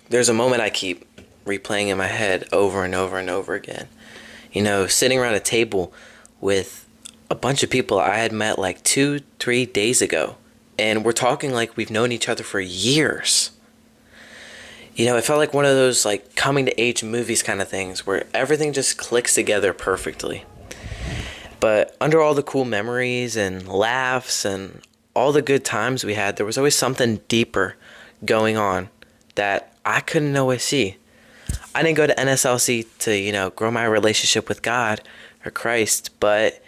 there's a moment I keep replaying in my head over and over and over again. Sitting around a table with a bunch of people I had met like 2-3 days ago, and we're talking like we've known each other for years. It felt like one of those like coming to age movies kind of things where everything just clicks together perfectly. But under all the cool memories and laughs and all the good times we had, there was always something deeper going on that I couldn't always see. I didn't go to NSLC to, grow my relationship with God or Christ, but,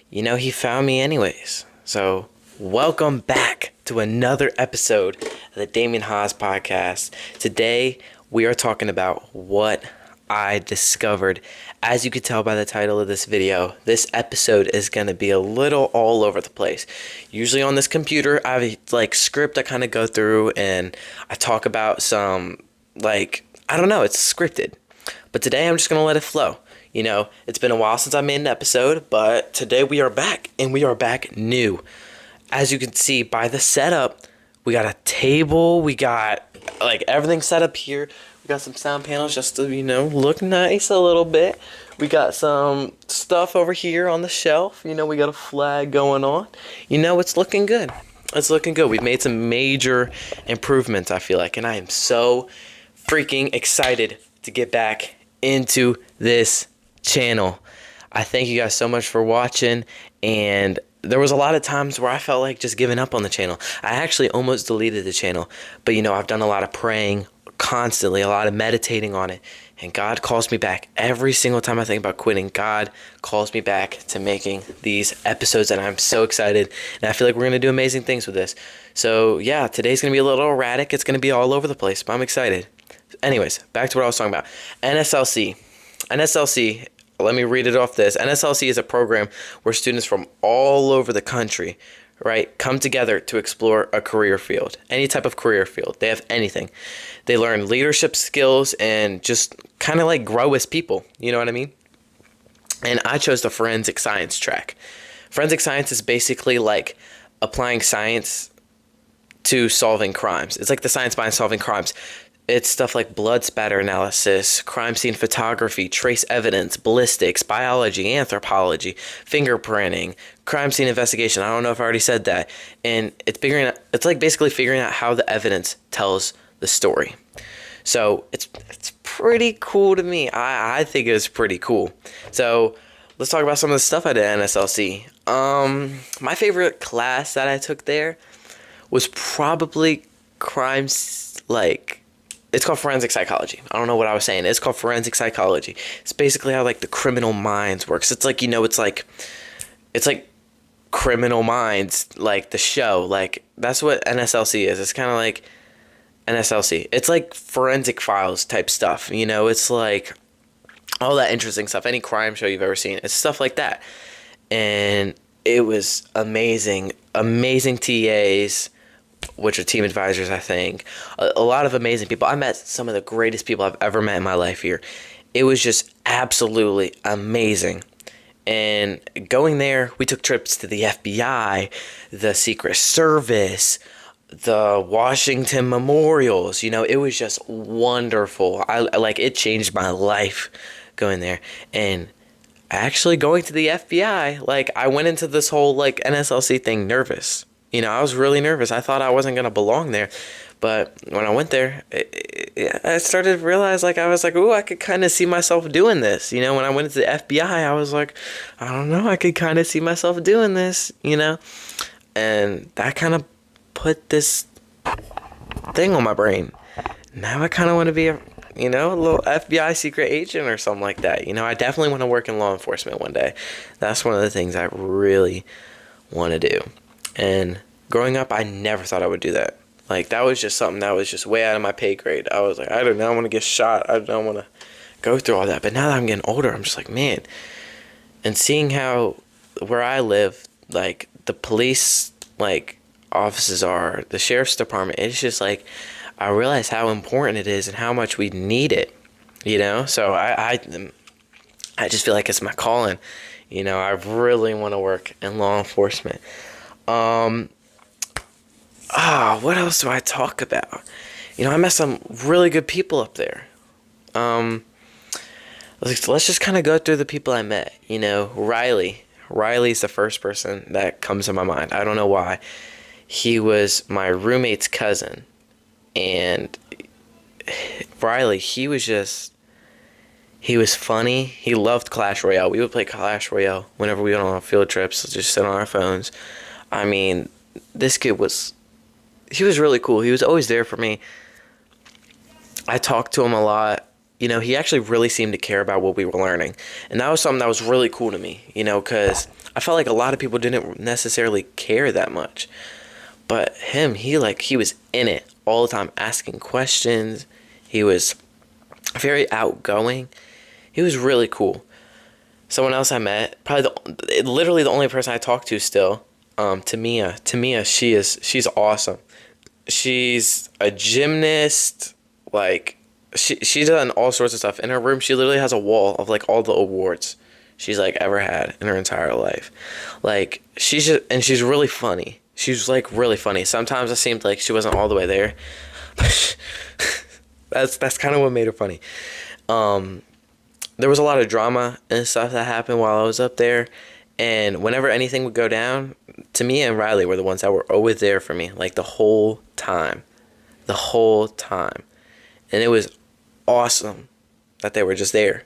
he found me anyways. So welcome back to another episode of the Damien Haas podcast. Today, we are talking about what I discovered. As you can tell by the title of this video, this episode is going to be a little all over the place. Usually on this computer, I have like script I kind of go through and I talk about some I don't know, it's scripted. But today I'm just going to let it flow. It's been a while since I made an episode, but today we are back and we are back new. As you can see by the setup, we got a table, we got like everything set up here. We got some sound panels just to, look nice a little bit. We got some stuff over here on the shelf. We got a flag going on. It's looking good. It's looking good. We've made some major improvements, I feel like, and I am so freaking excited to get back into this channel. I thank you guys so much for watching, and there was a lot of times where I felt like just giving up on the channel. I actually almost deleted the channel, but I've done a lot of praying constantly, a lot of meditating on it, and God calls me back. Every single time I think about quitting, God calls me back to making these episodes, and I'm so excited, and I feel like we're going to do amazing things with this. So yeah, today's going to be a little erratic. It's going to be all over the place, but I'm excited. Anyways, back to what I was talking about. NSLC. NSLC, let me read it off this. NSLC is a program where students from all over the country, right, come together to explore a career field. Any type of career field. They have anything. They learn leadership skills and just kind of like grow as people. You know what I mean? And I chose the forensic science track. Forensic science is basically like applying science to solving crimes. It's like the science behind solving crimes. It's stuff like blood spatter analysis, crime scene photography, trace evidence, ballistics, biology, anthropology, fingerprinting, crime scene investigation. I don't know if I already said that. And it's like basically figuring out how the evidence tells the story. So it's pretty cool to me. I think it was pretty cool. So let's talk about some of the stuff I did at NSLC. My favorite class that I took there was probably it's called forensic psychology. I don't know what I was saying. It's called forensic psychology. It's basically how like the criminal minds works. It's like, it's like Criminal Minds, like the show. Like that's what NSLC is. It's kind of like NSLC. It's like forensic files type stuff. It's like all that interesting stuff. Any crime show you've ever seen. It's stuff like that. And it was amazing. Amazing TAs, which are team advisors, I think. A lot of amazing people. I met some of the greatest people I've ever met in my life here. It was just absolutely amazing. And going there, we took trips to the FBI, the Secret Service, the Washington Memorials. It was just wonderful. It changed my life going there. And actually going to the FBI, I went into this whole NSLC thing nervous. I was really nervous. I thought I wasn't going to belong there. But when I went there, I started to realize, I was like, ooh, I could kind of see myself doing this. When I went into the FBI, I was like, I don't know, I could kind of see myself doing this, And that kind of put this thing on my brain. Now I kind of want to be a little FBI secret agent or something like that. I definitely want to work in law enforcement one day. That's one of the things I really want to do. And growing up, I never thought I would do that. That was just something that was just way out of my pay grade. I was like, I don't want to get shot. I don't want to go through all that. But now that I'm getting older, I'm just like, man. And seeing how where I live, the police, offices are, the sheriff's department, it's just I realize how important it is and how much we need it, So I just feel like it's my calling. I really want to work in law enforcement. What else do I talk about? I met some really good people up there. Um, let's just kind of go through the people I met. Riley. Riley's the first person that comes to my mind. I don't know why. He was my roommate's cousin. And Riley, he was funny. He loved Clash Royale. We would play Clash Royale whenever we went on field trips, just sit on our phones. I mean, this kid he was really cool. He was always there for me. I talked to him a lot. He actually really seemed to care about what we were learning. And that was something that was really cool to me, because I felt like a lot of people didn't necessarily care that much. But him, he was in it all the time, asking questions. He was very outgoing. He was really cool. Someone else I met, literally the only person I talk to still, Tamia. Tamia, she's awesome. She's a gymnast. She's done all sorts of stuff. In her room, she literally has a wall of all the awards she's ever had in her entire life. She's really funny. She's really funny. Sometimes it seemed like she wasn't all the way there. That's kind of what made her funny. There was a lot of drama and stuff that happened while I was up there, and whenever anything would go down, Tamia and Riley were the ones that were always there for me, the whole time. And it was awesome that they were just there.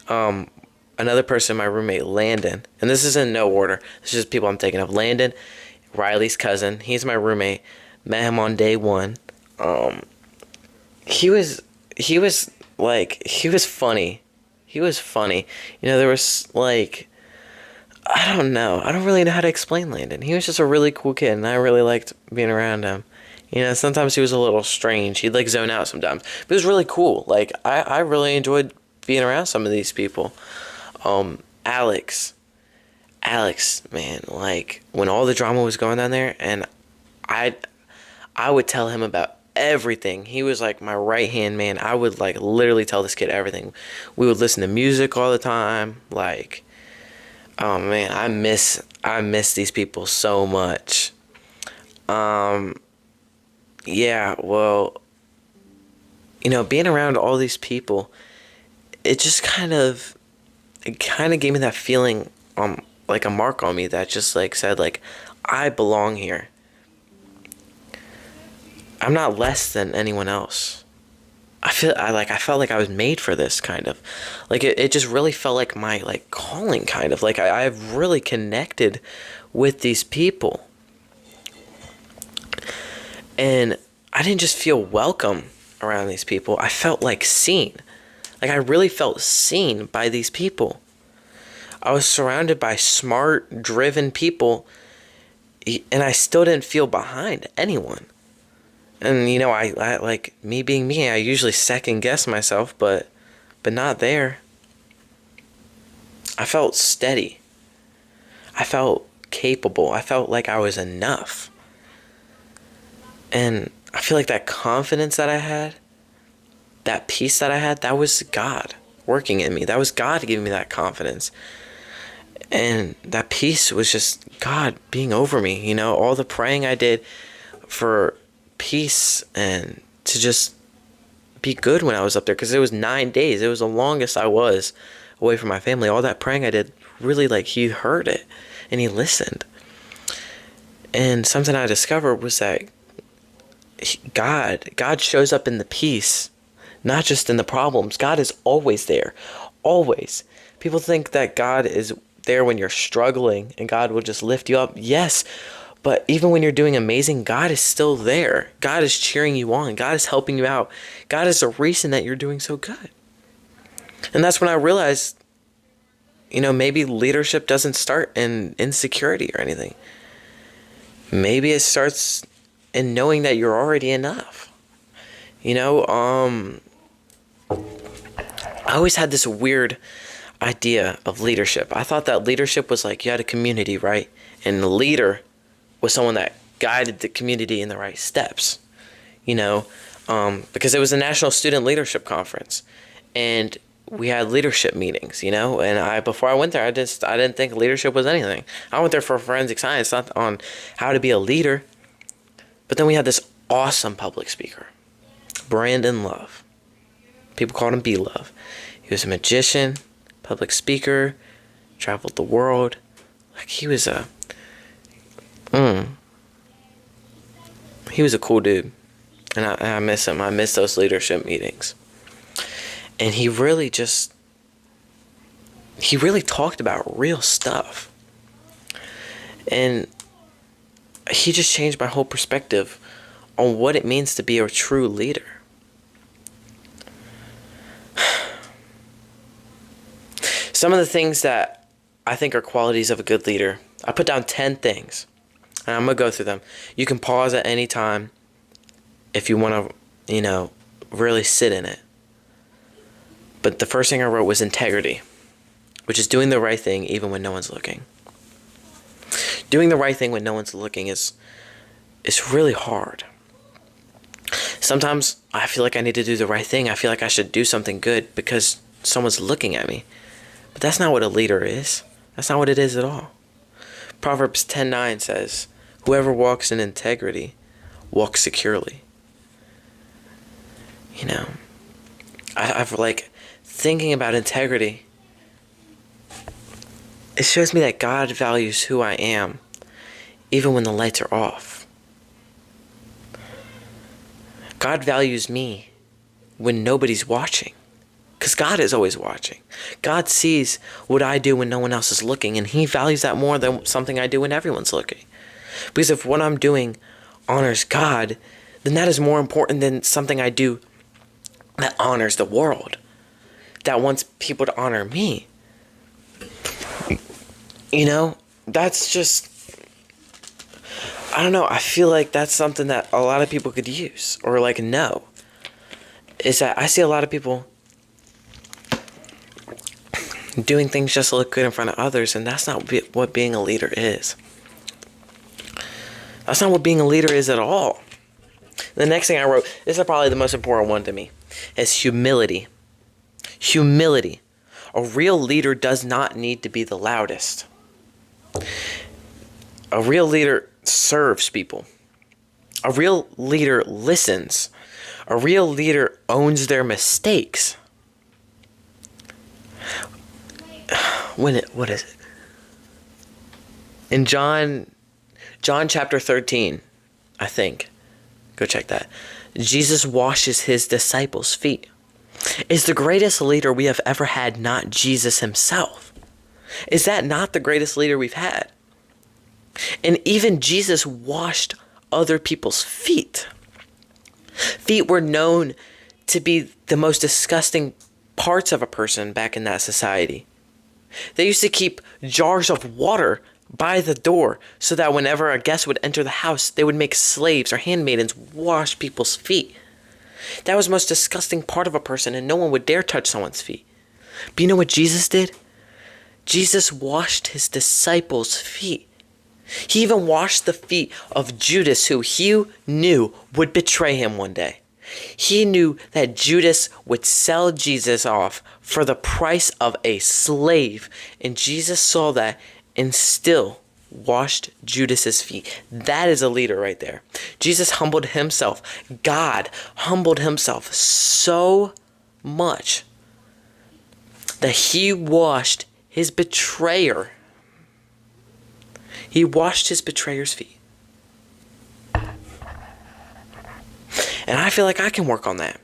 Another person, my roommate, Landon, and this is in no order. This is just people I'm thinking of. Landon, Riley's cousin. He's my roommate. Met him on day one. He was funny. He was funny. There was I don't know. I don't really know how to explain Landon. He was just a really cool kid, and I really liked being around him. Sometimes he was a little strange. He'd zone out sometimes. But it was really cool. I really enjoyed being around some of these people. Alex, man, when all the drama was going on there, and I would tell him about everything. He was my right hand man. I would literally tell this kid everything. We would listen to music all the time. Oh man, I miss these people so much. Yeah, well, being around all these people, it just kind of gave me that feeling, a mark on me that just said I belong here. I'm not less than anyone else. I felt like I was made for this, kind of. It just really felt like my calling, kind of. I've really connected with these people. And I didn't just feel welcome around these people. I felt seen. I really felt seen by these people. I was surrounded by smart, driven people, and I still didn't feel behind anyone. And I me being me, I usually second guess myself, but not there. I felt steady. I felt capable. I felt like I was enough. And I feel that confidence that I had, that peace that I had, that was God working in me. That was God giving me that confidence. And that peace was just God being over me. All the praying I did for peace and to just be good when I was up there, because it was 9 days. It was the longest I was away from my family. All that praying I did, really, he heard it and he listened. And something I discovered was that God shows up in the peace, not just in the problems. God is always there, always. People think that God is there when you're struggling and God will just lift you up. Yes, but even when you're doing amazing, God is still there. God is cheering you on. God is helping you out. God is the reason that you're doing so good. And that's when I realized, maybe leadership doesn't start in insecurity or anything. Maybe it starts in knowing that you're already enough. I always had this weird idea of leadership. I thought that leadership was you had a community, right? And the leader was someone that guided the community in the right steps, because it was a National Student Leadership Conference, and we had leadership meetings, and before I went there, I didn't think leadership was anything. I went there for forensic science, not on how to be a leader. But then we had this awesome public speaker. Brandon Love. People called him B-Love. He was a magician, public speaker, traveled the world. Like, he was a cool dude. And I miss him. I miss those leadership meetings. And he really talked about real stuff. And he just changed my whole perspective on what it means to be a true leader. Some of the things that I think are qualities of a good leader, I put down 10 things. And I'm going to go through them. You can pause at any time if you want to, really sit in it. But the first thing I wrote was integrity, which is doing the right thing even when no one's looking. Doing the right thing when no one's looking is really hard. Sometimes I feel like I need to do the right thing. I feel like I should do something good because someone's looking at me. But that's not what a leader is. That's not what it is at all. Proverbs 10:9 says, "Whoever walks in integrity walks securely." I've thinking about integrity. It shows me that God values who I am, even when the lights are off. God values me when nobody's watching. Because God is always watching. God sees what I do when no one else is looking, and He values that more than something I do when everyone's looking. Because if what I'm doing honors God, then that is more important than something I do that honors the world, that wants people to honor me. That's just, I don't know, I feel like that's something that a lot of people could use or know. Is that I see a lot of people doing things just to look good in front of others, and that's not what being a leader is. That's not what being a leader is at all. The next thing I wrote, this is probably the most important one to me, is humility. Humility. A real leader does not need to be the loudest. A real leader serves people. A real leader listens. A real leader owns their mistakes. What is it? In John chapter 13, I think. Go check that. Jesus washes his disciples' feet. Is the greatest leader we have ever had not Jesus himself? Is that not the greatest leader we've had? And even Jesus washed other people's feet. Feet were known to be the most disgusting parts of a person back in that society. They used to keep jars of water by the door so that whenever a guest would enter the house, they would make slaves or handmaidens wash people's feet. That was the most disgusting part of a person, and no one would dare touch someone's feet. But you know what Jesus did? Jesus washed his disciples' feet. He even washed the feet of Judas, who he knew would betray him one day. He knew that Judas would sell Jesus off for the price of a slave. And Jesus saw that and still washed Judas's feet. That is a leader right there. Jesus humbled himself. God humbled himself so much that he washed his betrayer. He washed his betrayer's feet. And I feel like I can work on that.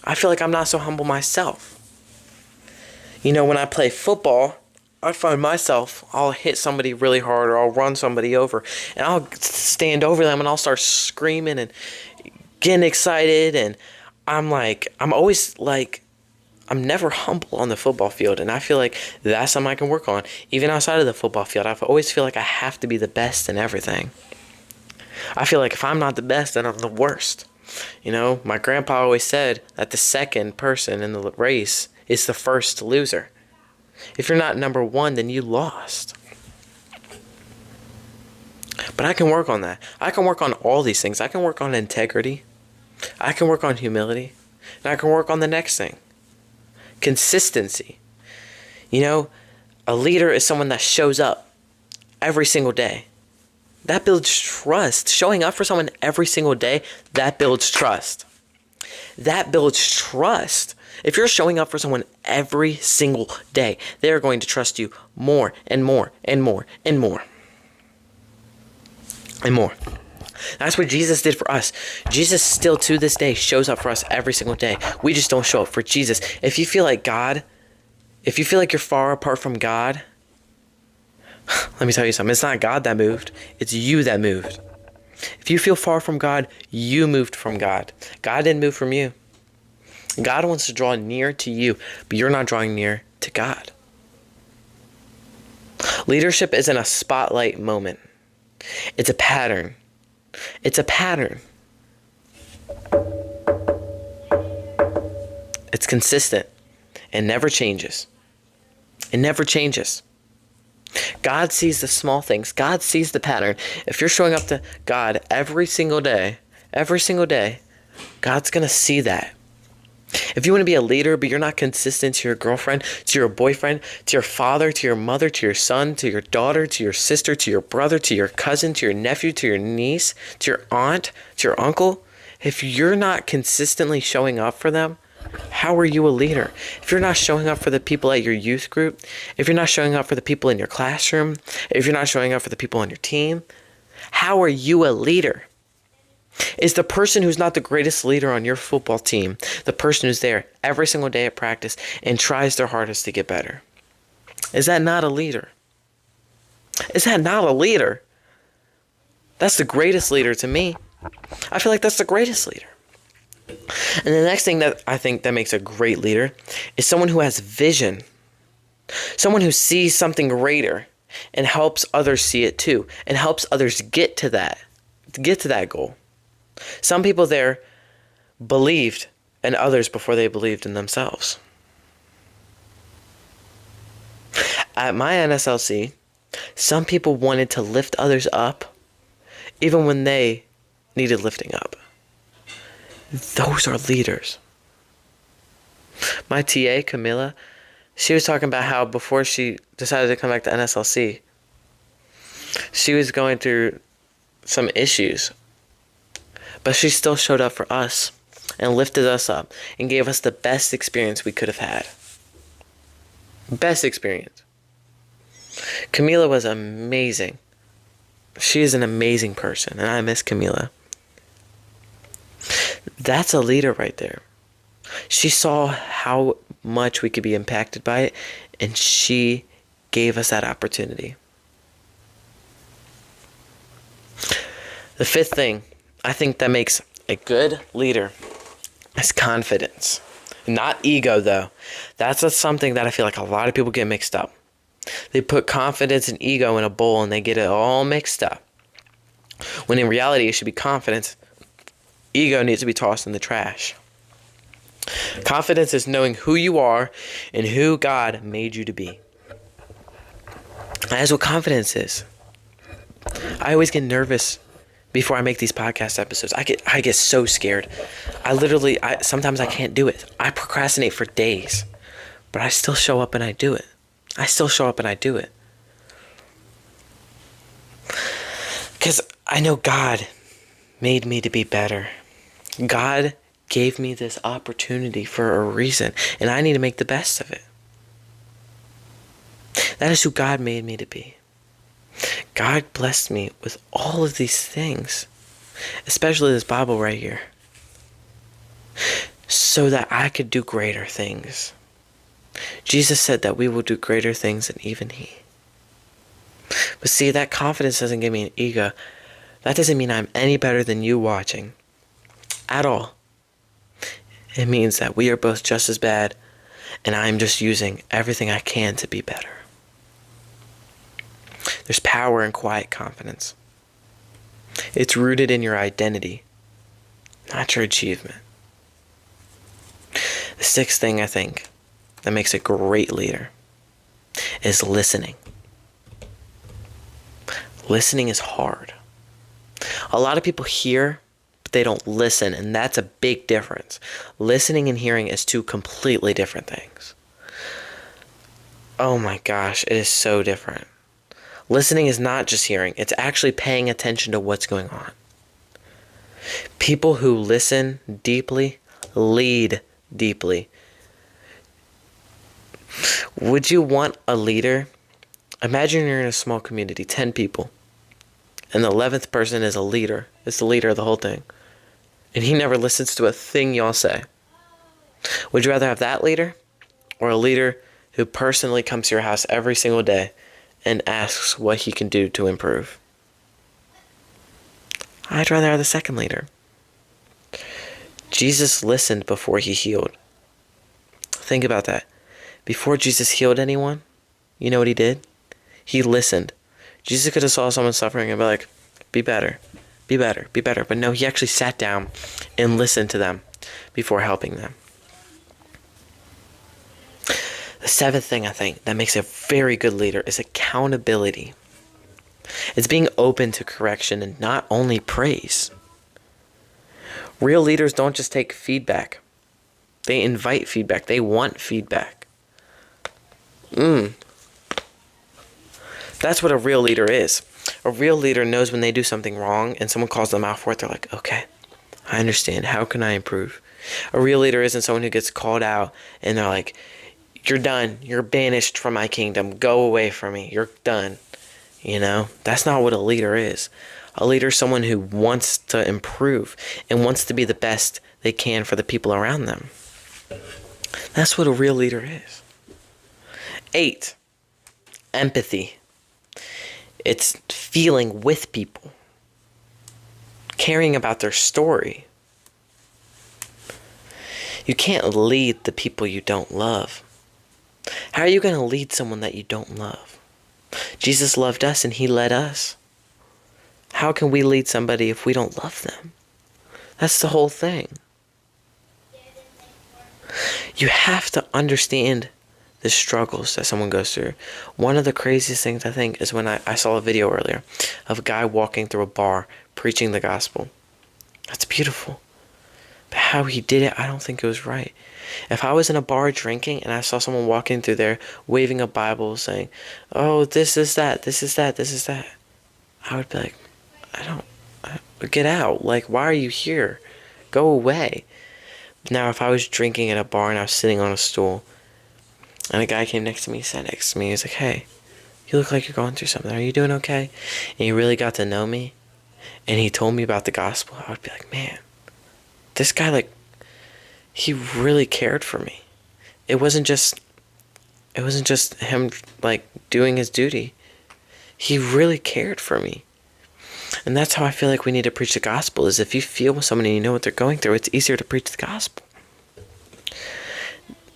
I feel like I'm not so humble myself. When I play football, I find myself, I'll hit somebody really hard or I'll run somebody over. And I'll stand over them and I'll start screaming and getting excited. And I'm never humble on the football field. And I feel like that's something I can work on. Even outside of the football field, I always feel like I have to be the best in everything. I feel like if I'm not the best, then I'm the worst. My grandpa always said that the second person in the race is the first loser. If you're not number one, then you lost. But I can work on that. I can work on all these things. I can work on integrity. I can work on humility. And I can work on the next thing. Consistency. A leader is someone that shows up every single day. That builds trust. Showing up for someone every single day, that builds trust. that builds trust. If you're showing up for someone every single day, they're going to trust you more and more and more and more and more. That's what Jesus did for us. Jesus still to this day shows up for us every single day. We just don't show up for Jesus. If you feel like you're far apart from God, let me tell you something. It's not God that moved. It's you that moved. If you feel far from God, you moved from God. God didn't move from you. God wants to draw near to you, but you're not drawing near to God. Leadership isn't a spotlight moment. It's a pattern. It's a pattern. It's consistent. It never changes. It never changes. God sees the small things. God sees the pattern. If you're showing up to God every single day, God's going to see that. If you want to be a leader, but you're not consistent to your girlfriend, to your boyfriend, to your father, to your mother, to your son, to your daughter, to your sister, to your brother, to your cousin, to your nephew, to your niece, to your aunt, to your uncle, if you're not consistently showing up for them, how are you a leader? If you're not showing up for the people at your youth group, if you're not showing up for the people in your classroom, if you're not showing up for the people on your team, how are you a leader? Is the person who's not the greatest leader on your football team the person who's there every single day at practice and tries their hardest to get better? Is that not a leader? Is that not a leader? That's the greatest leader to me. I feel like that's the greatest leader. And the next thing that I think that makes a great leader is someone who has vision. Someone who sees something greater and helps others see it too, and helps others get to that goal. Some people there believed in others before they believed in themselves. At my NSLC, some people wanted to lift others up even when they needed lifting up. Those are leaders. My TA, Camilla, she was talking about how before she decided to come back to NSLC, she was going through some issues. But she still showed up for us and lifted us up and gave us the best experience we could have had. Best experience. Camila was amazing. She is an amazing person, and I miss Camila. That's a leader right there. She saw how much we could be impacted by it, and she gave us that opportunity. The fifth thing I think that makes a good leader is confidence. Not ego, though. That's something that I feel like a lot of people get mixed up. They put confidence and ego in a bowl and they get it all mixed up. When in reality, it should be confidence. Ego needs to be tossed in the trash. Confidence is knowing who you are and who God made you to be. That's what confidence is. I always get nervous before I make these podcast episodes. I get so scared. Sometimes I can't do it. I procrastinate for days, but I still show up and I do it. Because I know God made me to be better. God gave me this opportunity for a reason, and I need to make the best of it. That is who God made me to be. God blessed me with all of these things, especially this Bible right here, so that I could do greater things. Jesus said that we will do greater things than even He. But see, that confidence doesn't give me an ego. That doesn't mean I'm any better than you watching at all. It means that we are both just as bad, and I'm just using everything I can to be better. There's power in quiet confidence. It's rooted in your identity, not your achievement. The sixth thing I think that makes a great leader is listening. Listening is hard. A lot of people hear, but they don't listen, and that's a big difference. Listening and hearing is two completely different things. Oh my gosh, it is so different. Listening is not just hearing, it's actually paying attention to what's going on. People who listen deeply Lead deeply. Would you want a leader? Imagine you're in a small community, 10 people, and the 11th person is a leader. It's the leader of the whole thing. And he never listens to a thing y'all say. Would you rather have that leader or a leader who personally comes to your house every single day and asks what he can do to improve? I'd rather have the second leader. Jesus listened before he healed. Think about that. Before Jesus healed anyone, you know what he did? He listened. Jesus could have saw someone suffering and be like, be better, be better, be better. But no, he actually sat down and listened to them before helping them. The seventh thing I think that makes a very good leader is accountability. It's being open to correction and not only praise. Real leaders don't just take feedback. They invite feedback. They want feedback. That's what a real leader is. A real leader knows when they do something wrong and someone calls them out for it, they're like, okay, I understand. How can I improve? A real leader isn't someone who gets called out and they're like, you're done. You're banished from my kingdom. Go away from me. You're done. You know, that's not what a leader is. A leader is someone who wants to improve and wants to be the best they can for the people around them. That's what a real leader is. 8, empathy. It's feeling with people, caring about their story. You can't lead the people you don't love. How are you going to lead someone that you don't love? Jesus loved us and he led us. How can we lead somebody if we don't love them? That's the whole thing. You have to understand the struggles that someone goes through. One of the craziest things I think is when I saw a video earlier of a guy walking through a bar preaching the gospel. That's beautiful. But how he did it, I don't think it was right. If I was in a bar drinking and I saw someone walking through there waving a Bible saying, oh, this is that, this is that, this is that, I would be like, get out. Like, why are you here? Go away. Now, if I was drinking at a bar and I was sitting on a stool and a guy came next to me, sat next to me, he was like, hey, you look like you're going through something. Are you doing okay? And he really got to know me and he told me about the gospel. I would be like, man, this guy, like, he really cared for me. It wasn't just him, like, doing his duty. He really cared for me. And that's how I feel like we need to preach the gospel, is if you feel with someone and you know what they're going through, it's easier to preach the gospel.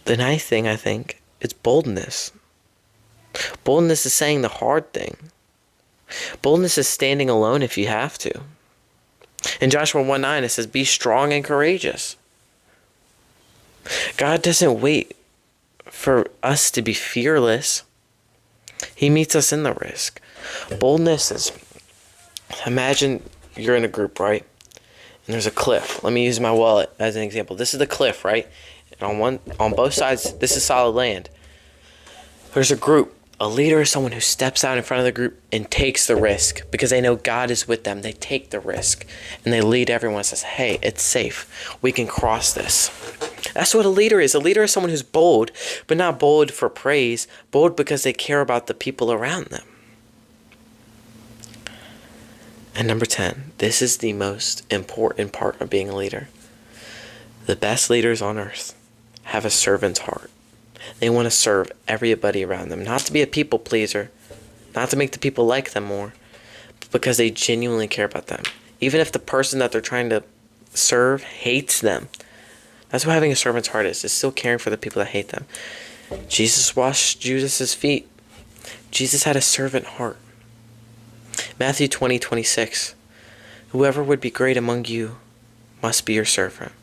The ninth thing, I think, is boldness. Boldness is saying the hard thing. Boldness is standing alone if you have to. In Joshua 1:9, it says, be strong and courageous. God doesn't wait for us to be fearless. He meets us in the risk. Boldness is, imagine you're in a group, right? And there's a cliff. Let me use my wallet as an example. This is the cliff, right? And on both sides, this is solid land. There's a group. A leader is someone who steps out in front of the group and takes the risk because they know God is with them. They take the risk and they lead everyone and says, hey, it's safe. We can cross this. That's what a leader is. A leader is someone who's bold, but not bold for praise, bold because they care about the people around them. And number 10, this is the most important part of being a leader. The best leaders on earth have a servant's heart. They want to serve everybody around them, not to be a people pleaser, not to make the people like them more, but because they genuinely care about them. Even if the person that they're trying to serve hates them. That's what having a servant's heart is still caring for the people that hate them. Jesus washed Judas's feet. Jesus had a servant heart. Matthew 20:26. Whoever would be great among you must be your servant.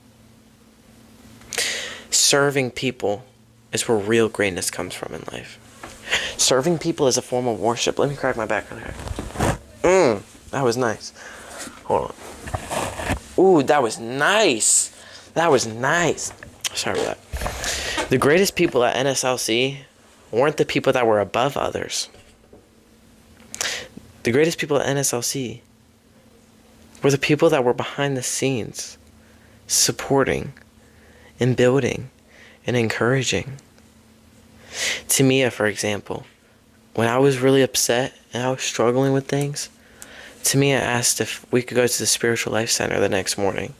Serving people is where real greatness comes from in life. Serving people is a form of worship. Let me crack my back on here. That was nice. Hold on. Ooh, that was nice. That was nice. Sorry about that. The greatest people at NSLC weren't the people that were above others. The greatest people at NSLC were the people that were behind the scenes, supporting, and building and encouraging. Tamia, for example, when I was really upset and I was struggling with things, Tamia asked if we could go to the Spiritual Life Center the next morning,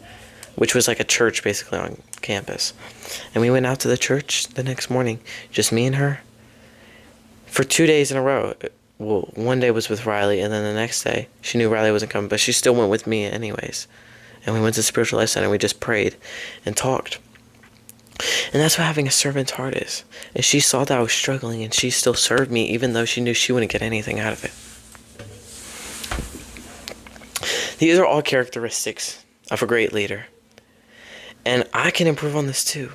which was like a church basically on campus. And we went out to the church the next morning, just me and her, for 2 days in a row. Well, one day was with Riley, and then the next day, she knew Riley wasn't coming, but she still went with me anyways. And we went to the Spiritual Life Center, and we just prayed and talked. And that's what having a servant's heart is. And she saw that I was struggling, and she still served me, even though she knew she wouldn't get anything out of it. These are all characteristics of a great leader. And I can improve on this too.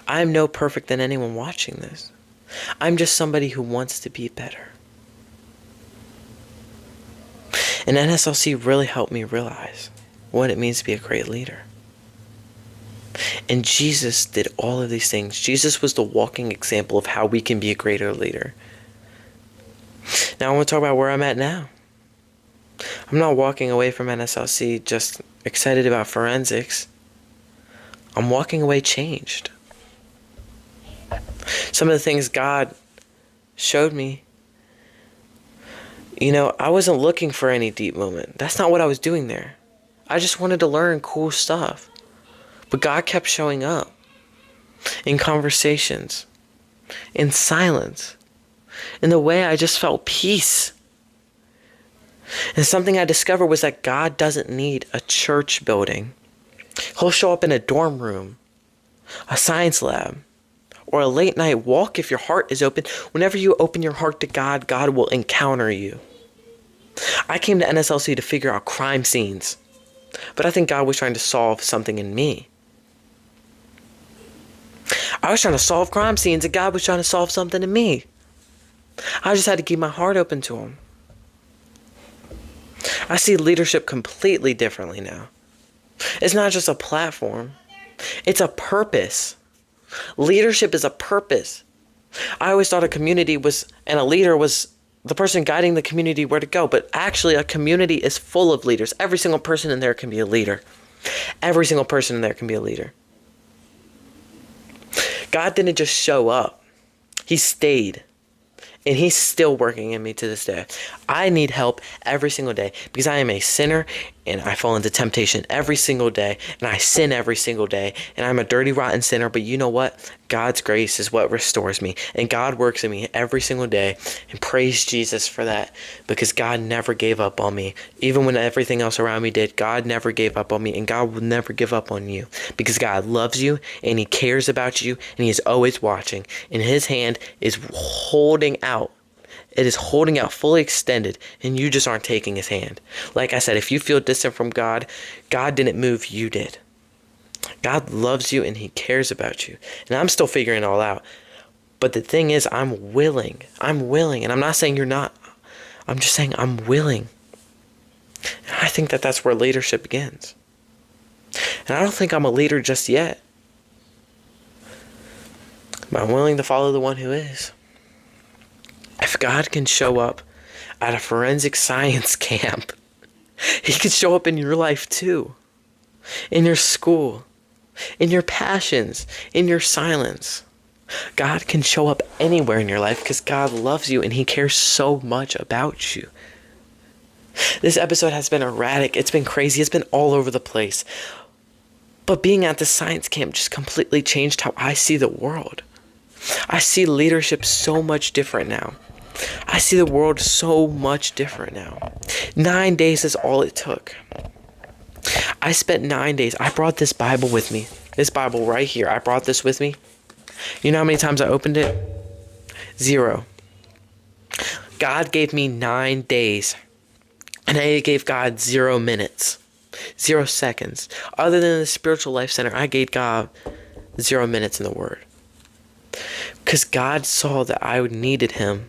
I am no perfect than anyone watching this. I'm just somebody who wants to be better. And NSLC really helped me realize what it means to be a great leader. And Jesus did all of these things. Jesus was the walking example of how we can be a greater leader. Now I want to talk about where I'm at now. I'm not walking away from NSLC just excited about forensics. I'm walking away changed. Some of the things God showed me, I wasn't looking for any deep moment. That's not what I was doing there. I just wanted to learn cool stuff. But God kept showing up in conversations, in silence, in the way I just felt peace. And something I discovered was that God doesn't need a church building. He'll show up in a dorm room, a science lab, or a late night walk if your heart is open. Whenever you open your heart to God, God will encounter you. I came to NSLC to figure out crime scenes, but I think God was trying to solve something in me. I was trying to solve crime scenes, and God was trying to solve something in me. I just had to keep my heart open to Him. I see leadership completely differently now. It's not just a platform. It's a purpose. Leadership is a purpose. I always thought a community and a leader was the person guiding the community where to go. But actually, a community is full of leaders. Every single person in there can be a leader. Every single person in there can be a leader. God didn't just show up. He stayed. And He's still working in me to this day. I need help every single day because I am a sinner and I fall into temptation every single day and I sin every single day and I'm a dirty, rotten sinner. But you know what? God's grace is what restores me, and God works in me every single day, and praise Jesus for that, because God never gave up on me. Even when everything else around me did, God never gave up on me, and God will never give up on you because God loves you and He cares about you and He is always watching, and His hand is holding out. It is holding out fully extended, and you just aren't taking His hand. Like I said, if you feel distant from God, God didn't move, you did. God loves you and He cares about you. And I'm still figuring it all out. But the thing is, I'm willing. And I'm not saying you're not. I'm just saying I'm willing. And I think that that's where leadership begins. And I don't think I'm a leader just yet. But I'm willing to follow the one who is. If God can show up at a forensic science camp, He can show up in your life too. In your school, in your passions, in your silence. God can show up anywhere in your life because God loves you and He cares so much about you. This episode has been erratic. It's been crazy. It's been all over the place. But being at the science camp just completely changed how I see the world. I see leadership so much different now. I see the world so much different now. 9 days is all it took. I spent 9 days. I brought this Bible with me. This Bible right here. I brought this with me. You know how many times I opened it? 0. God gave me 9 days. And I gave God 0 minutes. 0 seconds. Other than the Spiritual Life Center, I gave God 0 minutes in the Word. Because God saw that I needed Him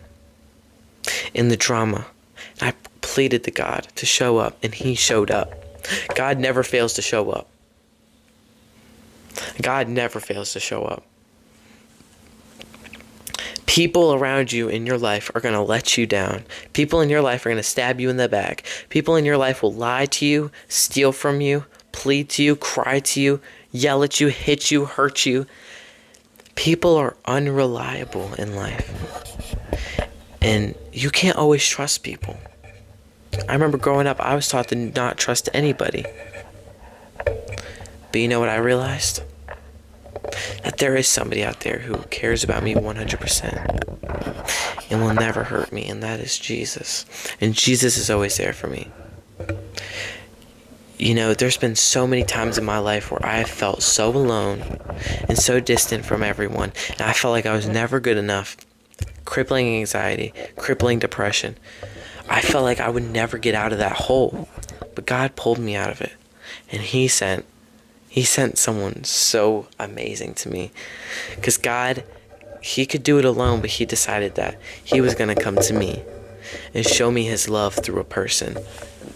in the drama. And I pleaded to God to show up, and He showed up. God never fails to show up. God never fails to show up. People around you in your life are going to let you down. People in your life are going to stab you in the back. People in your life will lie to you, steal from you, plead to you, cry to you. yell at you, hit you, hurt you. People are unreliable in life. And you can't always trust people. I remember growing up, I was taught to not trust anybody. But you know what I realized? That there is somebody out there who cares about me 100% and will never hurt me, and that is Jesus. And Jesus is always there for me. You know, there's been so many times in my life where I have felt so alone and so distant from everyone, and I felt like I was never good enough. Crippling anxiety, crippling depression. I felt like I would never get out of that hole, but God pulled me out of it, and He sent someone so amazing to me, because God, He could do it alone, but He decided that He was going to come to me and show me His love through a person.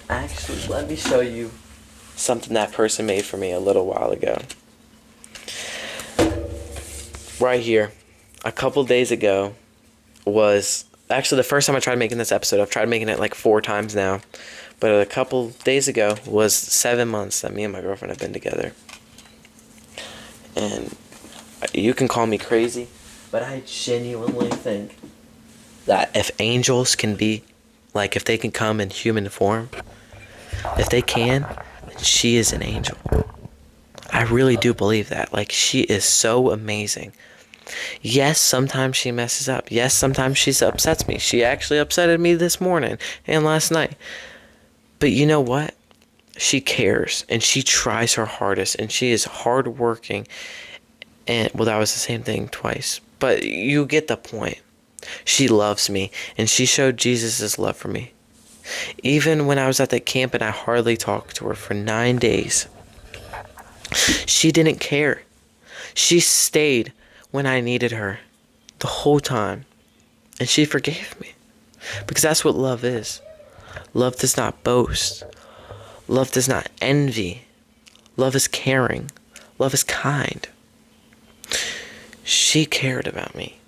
Actually, let me show you something that person made for me a little while ago. Right here, a couple days ago was actually the first time I tried making this episode. I've tried making it like 4 times now, but a couple days ago was 7 months that me and my girlfriend have been together. And you can call me crazy, but I genuinely think that if angels can be, like, if they can come in human form, if they can, then she is an angel. I really do believe that. Like, she is so amazing. Yes, sometimes she messes up. Yes, sometimes she upsets me. She actually upsetted me this morning and last night. But you know what? She cares, and she tries her hardest, and she is hardworking. And, well, that was the same thing twice. But you get the point. She loves me, and she showed Jesus' love for me. Even when I was at that camp and I hardly talked to her for 9 days, she didn't care. She stayed when I needed her the whole time, and she forgave me, because that's what love is. Love does not boast. Love does not envy. Love is caring. Love is kind. She cared about me,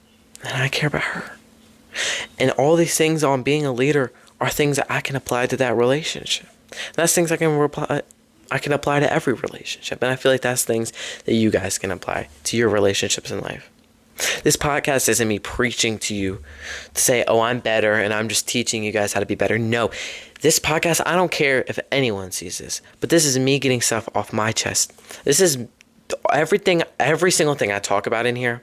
and I care about her. And all these things on being a leader are things that I can apply to that relationship. That's things I can apply to every relationship. And I feel like that's things that you guys can apply to your relationships in life. This podcast isn't me preaching to you to say, oh, I'm better and I'm just teaching you guys how to be better. No, this podcast, I don't care if anyone sees this, but this is me getting stuff off my chest. This is everything, every single thing I talk about in here.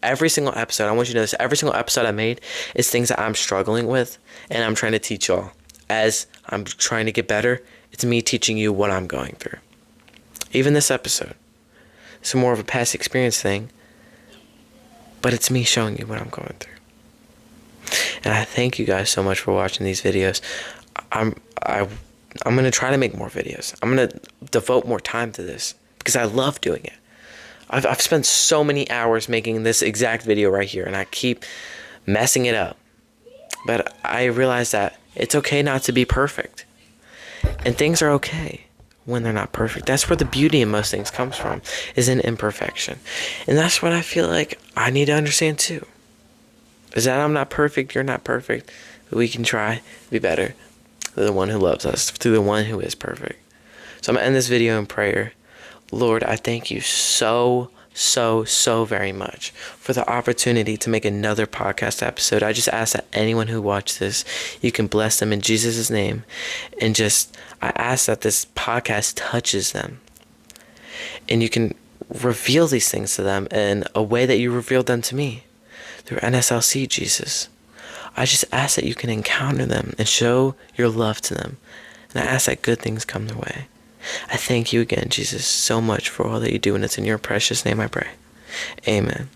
Every single episode, I want you to know this, every single episode I made is things that I'm struggling with, and I'm trying to teach y'all. As I'm trying to get better, it's me teaching you what I'm going through. Even this episode, it's more of a past experience thing, but it's me showing you what I'm going through. And I thank you guys so much for watching these videos. I'm going to try to make more videos. I'm going to devote more time to this, because I love doing it. I've spent so many hours making this exact video right here, and I keep messing it up. But I realize that it's okay not to be perfect. And things are okay when they're not perfect. That's where the beauty in most things comes from, is in imperfection. And that's what I feel like I need to understand too. Is that I'm not perfect, you're not perfect, but we can try to be better through the one who loves us, through the one who is perfect. So I'm going to end this video in prayer. Lord, I thank you so very much for the opportunity to make another podcast episode. I just ask that anyone who watched this, you can bless them in Jesus' name. And I ask that this podcast touches them. And you can reveal these things to them in a way that you revealed them to me through NSLC, Jesus. I just ask that you can encounter them and show your love to them. And I ask that good things come their way. I thank you again, Jesus, so much for all that you do, and it's in your precious name I pray. Amen.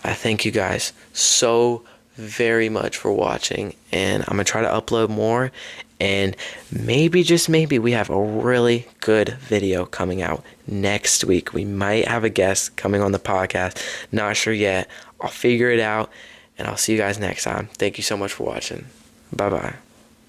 I thank you guys so very much for watching, and I'm going to try to upload more, and maybe, just maybe, we have a really good video coming out next week. We might have a guest coming on the podcast. Not sure yet. I'll figure it out, and I'll see you guys next time. Thank you so much for watching. Bye-bye.